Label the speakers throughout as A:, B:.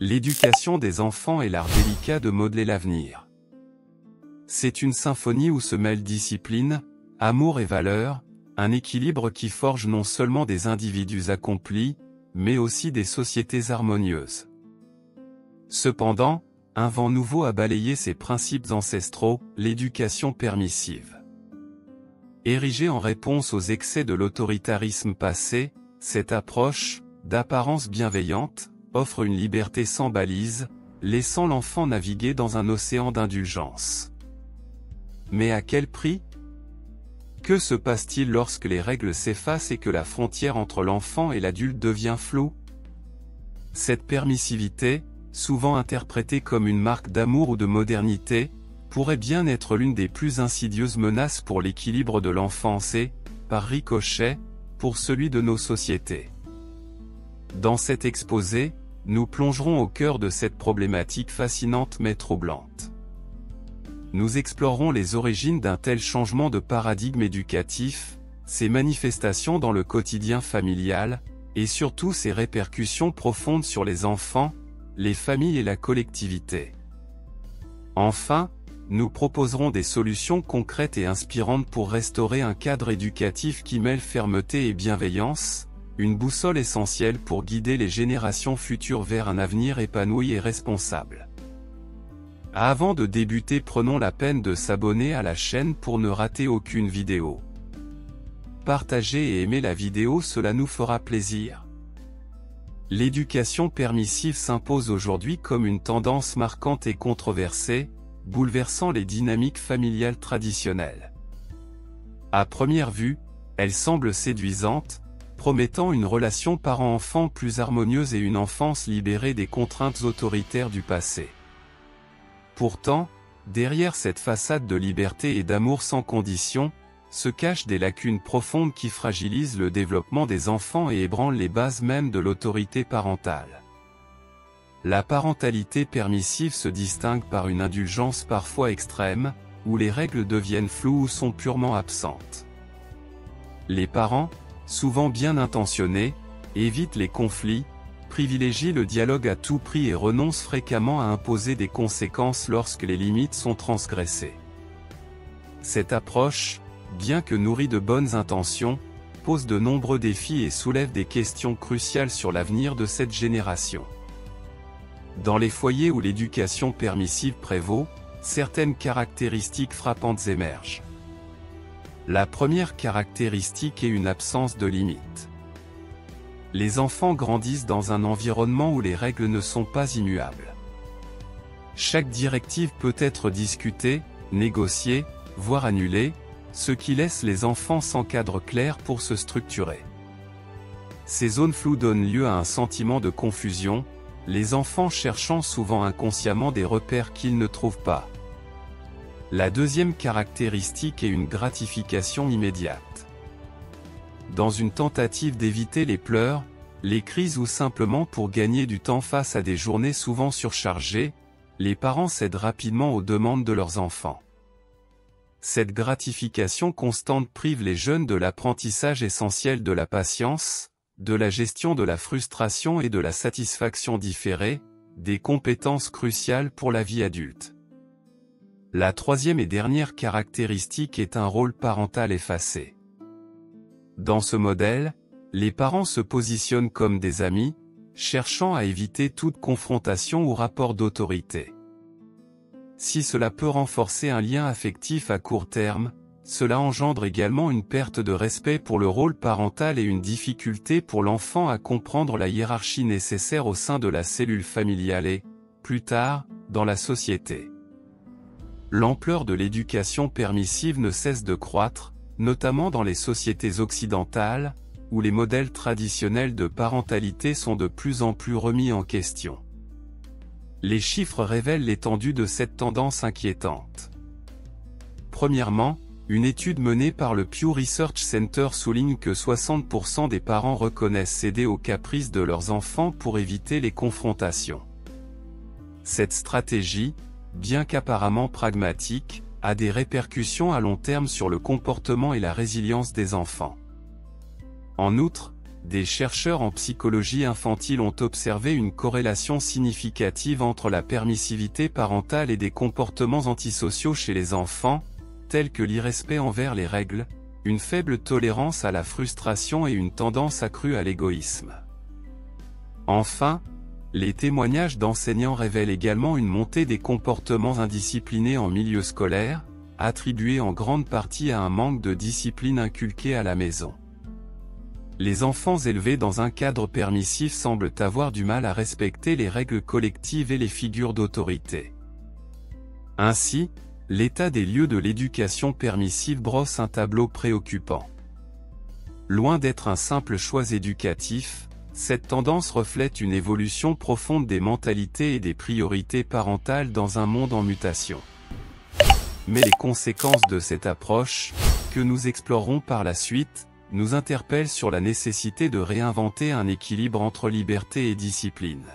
A: L'éducation des enfants est l'art délicat de modeler l'avenir. C'est une symphonie où se mêlent discipline, amour et valeurs, un équilibre qui forge non seulement des individus accomplis, mais aussi des sociétés harmonieuses. Cependant, un vent nouveau a balayé ces principes ancestraux, l'éducation permissive. Érigée en réponse aux excès de l'autoritarisme passé, cette approche, d'apparence bienveillante, offre une liberté sans balises, laissant l'enfant naviguer dans un océan d'indulgence. Mais à quel prix ? Que se passe-t-il lorsque les règles s'effacent et que la frontière entre l'enfant et l'adulte devient floue ? Cette permissivité, souvent interprétée comme une marque d'amour ou de modernité, pourrait bien être l'une des plus insidieuses menaces pour l'équilibre de l'enfance et, par ricochet, pour celui de nos sociétés. Dans cet exposé, nous plongerons au cœur de cette problématique fascinante mais troublante. Nous explorerons les origines d'un tel changement de paradigme éducatif, ses manifestations dans le quotidien familial, et surtout ses répercussions profondes sur les enfants, les familles et la collectivité. Enfin, nous proposerons des solutions concrètes et inspirantes pour restaurer un cadre éducatif qui mêle fermeté et bienveillance, une boussole essentielle pour guider les générations futures vers un avenir épanoui et responsable. Avant de débuter, prenons la peine de s'abonner à la chaîne pour ne rater aucune vidéo. Partagez et aimez la vidéo, cela nous fera plaisir. L'éducation permissive s'impose aujourd'hui comme une tendance marquante et controversée, bouleversant les dynamiques familiales traditionnelles. À première vue, elle semble séduisante, promettant une relation parent-enfant plus harmonieuse et une enfance libérée des contraintes autoritaires du passé. Pourtant, derrière cette façade de liberté et d'amour sans condition, se cachent des lacunes profondes qui fragilisent le développement des enfants et ébranlent les bases mêmes de l'autorité parentale. La parentalité permissive se distingue par une indulgence parfois extrême, où les règles deviennent floues ou sont purement absentes. Les parents, souvent bien intentionnés, évitent les conflits, privilégient le dialogue à tout prix et renoncent fréquemment à imposer des conséquences lorsque les limites sont transgressées. Cette approche, bien que nourrie de bonnes intentions, pose de nombreux défis et soulève des questions cruciales sur l'avenir de cette génération. Dans les foyers où l'éducation permissive prévaut, certaines caractéristiques frappantes émergent. La première caractéristique est une absence de limites. Les enfants grandissent dans un environnement où les règles ne sont pas immuables. Chaque directive peut être discutée, négociée, voire annulée, ce qui laisse les enfants sans cadre clair pour se structurer. Ces zones floues donnent lieu à un sentiment de confusion, les enfants cherchant souvent inconsciemment des repères qu'ils ne trouvent pas. La deuxième caractéristique est une gratification immédiate. Dans une tentative d'éviter les pleurs, les crises ou simplement pour gagner du temps face à des journées souvent surchargées, les parents cèdent rapidement aux demandes de leurs enfants. Cette gratification constante prive les jeunes de l'apprentissage essentiel de la patience, de la gestion de la frustration et de la satisfaction différée, des compétences cruciales pour la vie adulte. La troisième et dernière caractéristique est un rôle parental effacé. Dans ce modèle, les parents se positionnent comme des amis, cherchant à éviter toute confrontation ou rapport d'autorité. Si cela peut renforcer un lien affectif à court terme, cela engendre également une perte de respect pour le rôle parental et une difficulté pour l'enfant à comprendre la hiérarchie nécessaire au sein de la cellule familiale et, plus tard, dans la société. L'ampleur de l'éducation permissive ne cesse de croître, notamment dans les sociétés occidentales, où les modèles traditionnels de parentalité sont de plus en plus remis en question. Les chiffres révèlent l'étendue de cette tendance inquiétante. Premièrement, une étude menée par le Pew Research Center souligne que 60% des parents reconnaissent céder aux caprices de leurs enfants pour éviter les confrontations. Cette stratégie, bien qu'apparemment pragmatique, a des répercussions à long terme sur le comportement et la résilience des enfants. En outre, des chercheurs en psychologie infantile ont observé une corrélation significative entre la permissivité parentale et des comportements antisociaux chez les enfants, tels que l'irrespect envers les règles, une faible tolérance à la frustration et une tendance accrue à l'égoïsme. Enfin, les témoignages d'enseignants révèlent également une montée des comportements indisciplinés en milieu scolaire, attribuée en grande partie à un manque de discipline inculquée à la maison. Les enfants élevés dans un cadre permissif semblent avoir du mal à respecter les règles collectives et les figures d'autorité. Ainsi, l'état des lieux de l'éducation permissive brosse un tableau préoccupant. Loin d'être un simple choix éducatif, cette tendance reflète une évolution profonde des mentalités et des priorités parentales dans un monde en mutation. Mais les conséquences de cette approche, que nous explorerons par la suite, nous interpellent sur la nécessité de réinventer un équilibre entre liberté et discipline.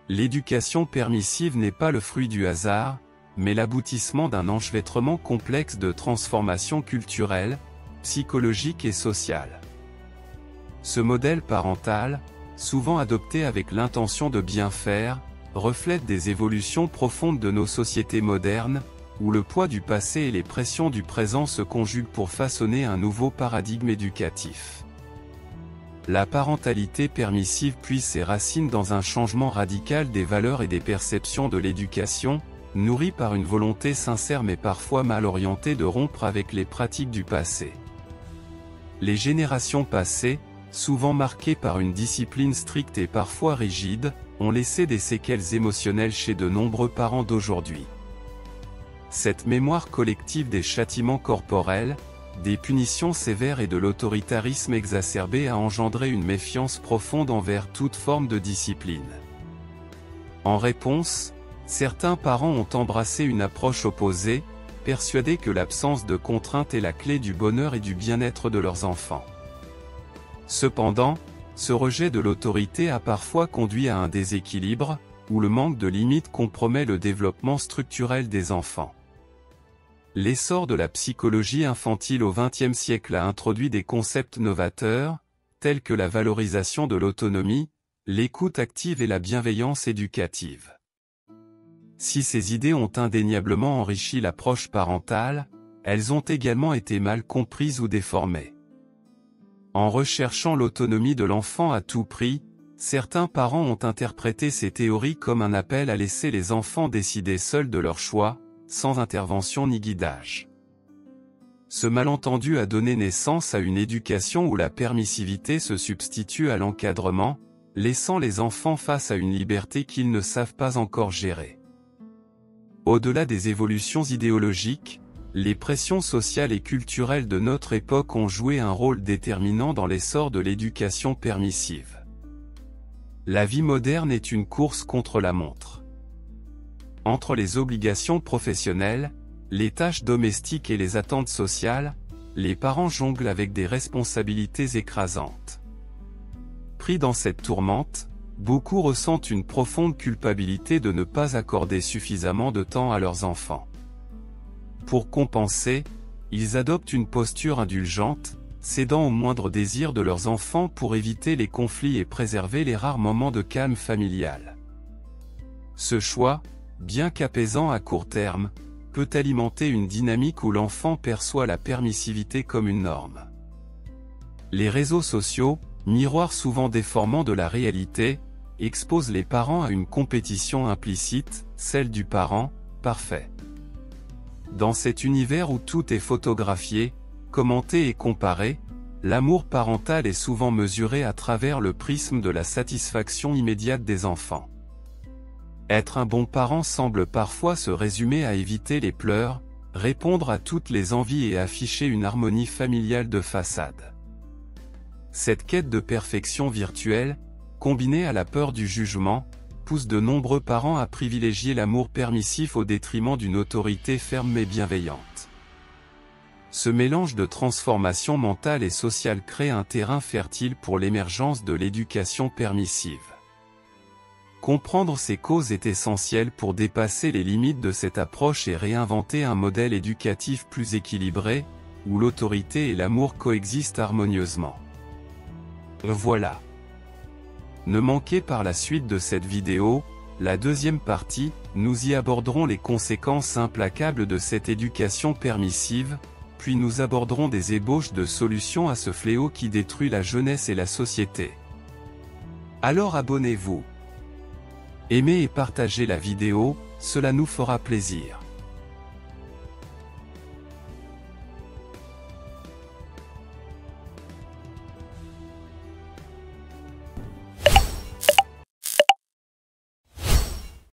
A: L'éducation permissive n'est pas le fruit du hasard, mais l'aboutissement d'un enchevêtrement complexe de transformations culturelles, psychologiques et sociales. Ce modèle parental, souvent adopté avec l'intention de bien faire, reflète des évolutions profondes de nos sociétés modernes, où le poids du passé et les pressions du présent se conjuguent pour façonner un nouveau paradigme éducatif. La parentalité permissive puise ses racines dans un changement radical des valeurs et des perceptions de l'éducation, nourri par une volonté sincère mais parfois mal orientée de rompre avec les pratiques du passé. Les générations passées, souvent marquées par une discipline stricte et parfois rigide, ont laissé des séquelles émotionnelles chez de nombreux parents d'aujourd'hui. Cette mémoire collective des châtiments corporels, des punitions sévères et de l'autoritarisme exacerbé a engendré une méfiance profonde envers toute forme de discipline. En réponse, certains parents ont embrassé une approche opposée, persuadés que l'absence de contrainte est la clé du bonheur et du bien-être de leurs enfants. Cependant, ce rejet de l'autorité a parfois conduit à un déséquilibre, où le manque de limites compromet le développement structurel des enfants. L'essor de la psychologie infantile au XXe siècle a introduit des concepts novateurs, tels que la valorisation de l'autonomie, l'écoute active et la bienveillance éducative. Si ces idées ont indéniablement enrichi l'approche parentale, elles ont également été mal comprises ou déformées. En recherchant l'autonomie de l'enfant à tout prix, certains parents ont interprété ces théories comme un appel à laisser les enfants décider seuls de leurs choix, sans intervention ni guidage. Ce malentendu a donné naissance à une éducation où la permissivité se substitue à l'encadrement, laissant les enfants face à une liberté qu'ils ne savent pas encore gérer. Au-delà des évolutions idéologiques, les pressions sociales et culturelles de notre époque ont joué un rôle déterminant dans l'essor de l'éducation permissive. La vie moderne est une course contre la montre. Entre les obligations professionnelles, les tâches domestiques et les attentes sociales, les parents jonglent avec des responsabilités écrasantes. Pris dans cette tourmente, beaucoup ressentent une profonde culpabilité de ne pas accorder suffisamment de temps à leurs enfants. Pour compenser, ils adoptent une posture indulgente, cédant aux moindres désirs de leurs enfants pour éviter les conflits et préserver les rares moments de calme familial. Ce choix, bien qu'apaisant à court terme, peut alimenter une dynamique où l'enfant perçoit la permissivité comme une norme. Les réseaux sociaux, miroirs souvent déformants de la réalité, exposent les parents à une compétition implicite, celle du parent parfait. Dans cet univers où tout est photographié, commenté et comparé, l'amour parental est souvent mesuré à travers le prisme de la satisfaction immédiate des enfants. Être un bon parent semble parfois se résumer à éviter les pleurs, répondre à toutes les envies et afficher une harmonie familiale de façade. Cette quête de perfection virtuelle, combinée à la peur du jugement, pousse de nombreux parents à privilégier l'amour permissif au détriment d'une autorité ferme mais bienveillante. Ce mélange de transformation mentale et sociale crée un terrain fertile pour l'émergence de l'éducation permissive. Comprendre ces causes est essentiel pour dépasser les limites de cette approche et réinventer un modèle éducatif plus équilibré, où l'autorité et l'amour coexistent harmonieusement. Voilà. Ne manquez par la suite de cette vidéo, la deuxième partie, nous y aborderons les conséquences implacables de cette éducation permissive, puis nous aborderons des ébauches de solutions à ce fléau qui détruit la jeunesse et la société. Alors abonnez-vous. Aimez et partagez la vidéo, cela nous fera plaisir.